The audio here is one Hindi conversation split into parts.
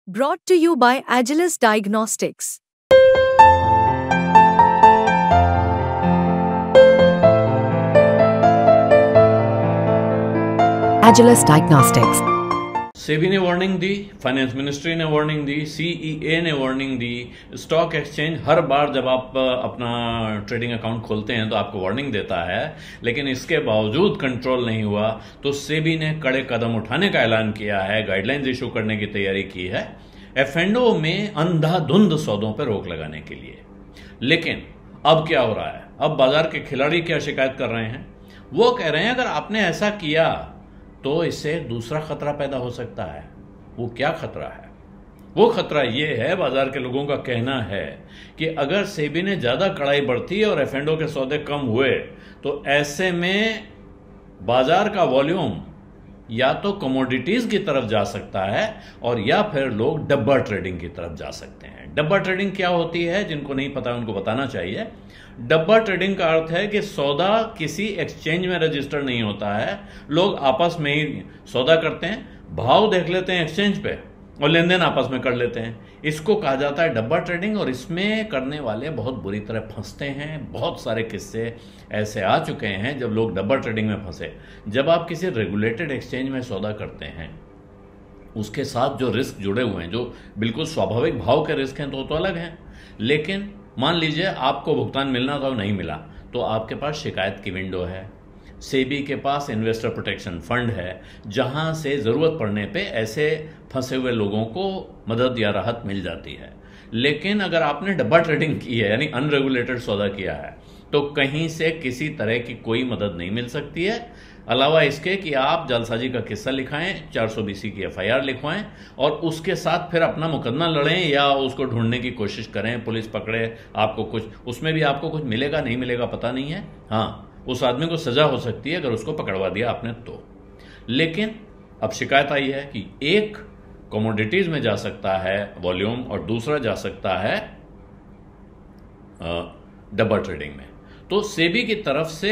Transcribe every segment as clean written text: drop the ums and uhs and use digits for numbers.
Brought to you by Agilus Diagnostics. Agilus Diagnostics. SEBI ने वार्निंग दी, फाइनेंस मिनिस्ट्री ने वार्निंग दी, सीईए ने वार्निंग दी, स्टॉक एक्सचेंज हर बार जब आप अपना ट्रेडिंग अकाउंट खोलते हैं तो आपको वार्निंग देता है, लेकिन इसके बावजूद कंट्रोल नहीं हुआ तो सेबी ने कड़े कदम उठाने का ऐलान किया है, गाइडलाइंस इशू करने की तैयारी की है एफ&ओ में अंधाधुंध सौदों पर रोक लगाने के लिए। लेकिन अब क्या हो रहा है, अब बाजार के खिलाड़ी क्या शिकायत कर रहे हैं? वो कह रहे हैं अगर आपने ऐसा किया तो इससे दूसरा खतरा पैदा हो सकता है। वो क्या खतरा है? वो खतरा ये है, बाजार के लोगों का कहना है कि अगर सेबी ने ज्यादा कड़ाई बरती और एफ&ओ के सौदे कम हुए तो ऐसे में बाजार का वॉल्यूम या तो कमोडिटीज की तरफ जा सकता है और या फिर लोग डब्बा ट्रेडिंग की तरफ जा सकते हैं। डब्बा ट्रेडिंग क्या होती है, जिनको नहीं पता उनको बताना चाहिए। डब्बा ट्रेडिंग का अर्थ है कि सौदा किसी एक्सचेंज में रजिस्टर नहीं होता है, लोग आपस में ही सौदा करते हैं, भाव देख लेते हैं एक्सचेंज पे और लेन देन आपस में कर लेते हैं। इसको कहा जाता है डब्बा ट्रेडिंग और इसमें करने वाले बहुत बुरी तरह फंसते हैं। बहुत सारे किस्से ऐसे आ चुके हैं जब लोग डब्बा ट्रेडिंग में फंसे। जब आप किसी रेगुलेटेड एक्सचेंज में सौदा करते हैं, उसके साथ जो रिस्क जुड़े हुए हैं, जो बिल्कुल स्वाभाविक भाव के रिस्क हैं, तो अलग हैं। लेकिन मान लीजिए आपको भुगतान मिलना था और नहीं मिला, तो आपके पास शिकायत की विंडो है। सेबी के पास इन्वेस्टर प्रोटेक्शन फंड है, जहां से जरूरत पड़ने पे ऐसे फंसे हुए लोगों को मदद या राहत मिल जाती है। लेकिन अगर आपने डब्बा ट्रेडिंग की है, यानी अनरेगुलेटेड सौदा किया है, तो कहीं से किसी तरह की कोई मदद नहीं मिल सकती है, अलावा इसके कि आप जालसाजी का किस्सा लिखाएं, 420 की एफआईआर लिखवाएं और उसके साथ फिर अपना मुकदमा लड़ें या उसको ढूंढने की कोशिश करें, पुलिस पकड़े, आपको कुछ उसमें भी आपको कुछ मिलेगा नहीं मिलेगा पता नहीं है। हाँ, उस आदमी को सजा हो सकती है अगर उसको पकड़वा दिया आपने तो। लेकिन अब शिकायत आई है कि एक कमोडिटीज में जा सकता है वॉल्यूम और दूसरा जा सकता है डब्बा ट्रेडिंग में। तो सेबी की तरफ से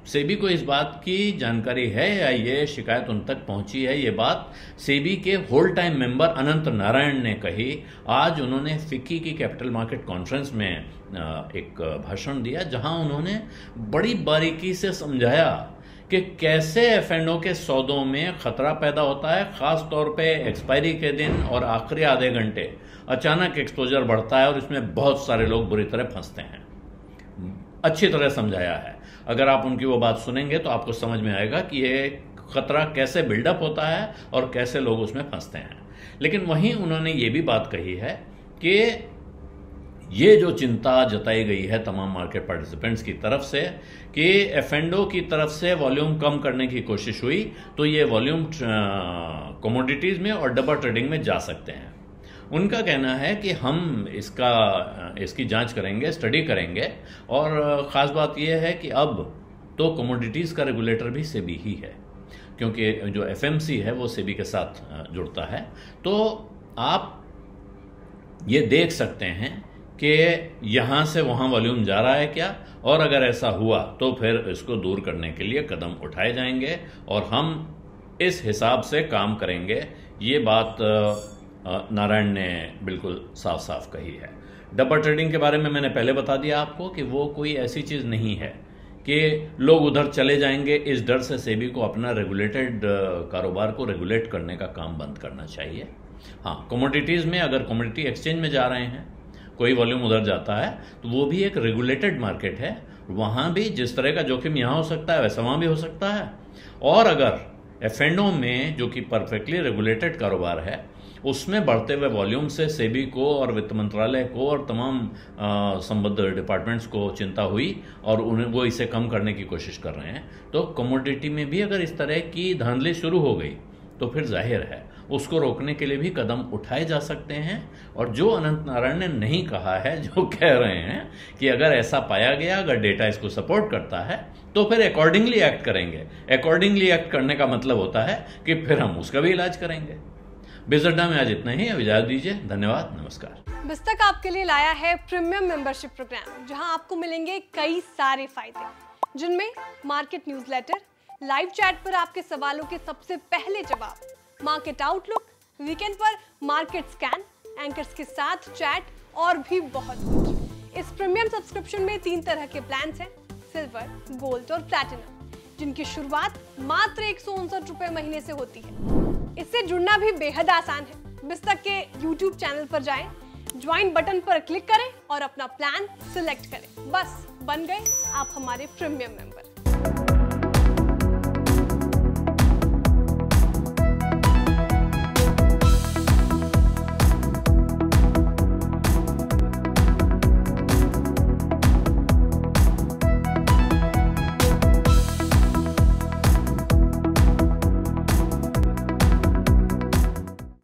सेबी को इस बात की जानकारी है या ये शिकायत उन तक पहुंची है, ये बात सेबी के होल टाइम मेंबर अनंत नारायण ने कही। आज उन्होंने फिक्की की कैपिटल मार्केट कॉन्फ्रेंस में एक भाषण दिया, जहां उन्होंने बड़ी बारीकी से समझाया कि कैसे एफ&ओ के सौदों में खतरा पैदा होता है, खास तौर पे एक्सपायरी के दिन और आखिरी आधे घंटे अचानक एक्सपोजर बढ़ता है और इसमें बहुत सारे लोग बुरी तरह फंसते हैं। अच्छी तरह समझाया है। अगर आप उनकी वो बात सुनेंगे तो आपको समझ में आएगा कि ये खतरा कैसे बिल्डअप होता है और कैसे लोग उसमें फंसते हैं। लेकिन वहीं उन्होंने ये भी बात कही है कि ये जो चिंता जताई गई है तमाम मार्केट पार्टिसिपेंट्स की तरफ से कि एफ&ओ की तरफ से वॉल्यूम कम करने की कोशिश हुई तो ये वॉल्यूम कमोडिटीज में और डब्बा ट्रेडिंग में जा सकते हैं। उनका कहना है कि हम इसकी जांच करेंगे, स्टडी करेंगे और ख़ास बात यह है कि अब तो कमोडिटीज़ का रेगुलेटर भी सेबी ही है, क्योंकि जो एफएमसी है वो सेबी के साथ जुड़ता है। तो आप ये देख सकते हैं कि यहाँ से वहाँ वॉल्यूम जा रहा है क्या, और अगर ऐसा हुआ तो फिर इसको दूर करने के लिए कदम उठाए जाएंगे और हम इस हिसाब से काम करेंगे। ये बात नारायण ने बिल्कुल साफ साफ कही है। डब्बा ट्रेडिंग के बारे में मैंने पहले बता दिया आपको कि वो कोई ऐसी चीज़ नहीं है कि लोग उधर चले जाएंगे। इस डर से सेबी को अपना रेगुलेटेड कारोबार को रेगुलेट करने का काम बंद करना चाहिए। हाँ, कमोडिटीज़ में अगर कमोडिटी एक्सचेंज में जा रहे हैं, कोई वॉल्यूम उधर जाता है तो वो भी एक रेगुलेटेड मार्केट है, वहाँ भी जिस तरह का जोखिम यहाँ हो सकता है वैसा वहाँ भी हो सकता है। और अगर एफ&ओ में जो कि परफेक्टली रेगुलेटेड कारोबार है, उसमें बढ़ते हुए वॉल्यूम से सेबी को और वित्त मंत्रालय को और तमाम संबद्ध डिपार्टमेंट्स को चिंता हुई और वो इसे कम करने की कोशिश कर रहे हैं, तो कमोडिटी में भी अगर इस तरह की धांधली शुरू हो गई तो फिर जाहिर है उसको रोकने के लिए भी कदम उठाए जा सकते हैं। और जो अनंत नारायण ने नहीं कहा है, जो कह रहे हैं कि अगर ऐसा पाया गया, अगर डेटा इसको सपोर्ट करता है तो फिर अकॉर्डिंगली एक्ट करेंगे। अकॉर्डिंगली एक्ट करने का मतलब होता है कि फिर हम उसका भी इलाज करेंगे। बिजनेस में आज इतना ही, अब इजाजत दीजिए। धन्यवाद, नमस्कार। बिस्तक आपके लिए लाया है प्रीमियम मेंबरशिप प्रोग्राम, जहां आपको मिलेंगे कई सारे फायदे, जिनमें मार्केट न्यूज़लेटर, लाइव चैट पर आपके सवालों के सबसे पहले जवाब, मार्केट आउटलुक, वीकेंड पर मार्केट स्कैन, एंकर्स के साथ चैट और भी बहुत कुछ। इस प्रीमियम सब्सक्रिप्शन में 3 तरह के प्लान्स हैं, सिल्वर, गोल्ड और प्लैटिनम, जिनकी शुरुआत मात्र 159 रुपए महीने से होती है। इससे जुड़ना भी बेहद आसान है। बिस्तक के YouTube चैनल पर जाएं, ज्वाइन बटन पर क्लिक करें और अपना प्लान सिलेक्ट करें। बस बन गए आप हमारे प्रीमियम मेंबर।